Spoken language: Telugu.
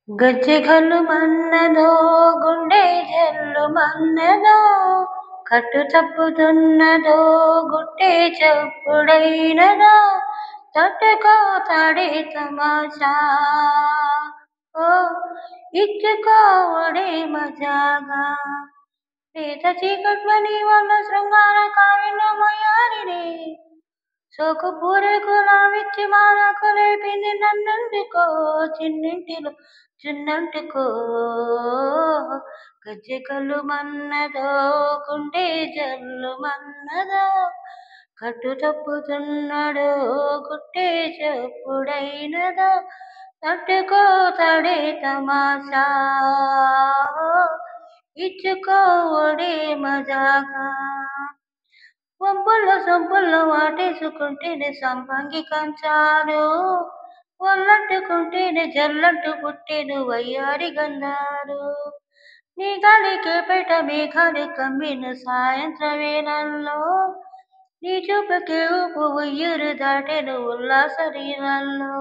గజ్జె ఘల్లుమన్నదో గుండె జల్లుమన్నదో కట్టు తప్పుతున్నదో గుట్టే చప్పుడైనదో తట్టుకో తాడే తమాషా ఓ ఇచ్చుకోవడే మజాగా లేత చీకట్లని వల్ల శృంగార కావినమయారినే సోకు పూరేకు లావిచ్చి మాలకు లేపింది నన్నందుకో చిన్నింటిలో చున్నంటుకో గజ్జె కల్లుమన్నదో గుండె జల్లుమన్నదో కట్టు తప్పుతున్నడో గుట్టే చెప్పుడైనదో తట్టుకో తడే తమాషా ఇచ్చుకోవడే మజాగా వంపుల్లో సొంపుల్లో వాటేసుకుంటేనే సంపంగి కంచాలు ఒళ్ళంటుకుంటేనే జల్లంటూ పుట్టేను వయ్యారి గంధాలు నీ గాలికే పేట మేఘాలు కమ్మిన సాయంత్ర వేళల్లో నీ చూపుకే ఊపు ఉయ్యూరు దాటెను ఉల్లాస నీళ్ళల్లో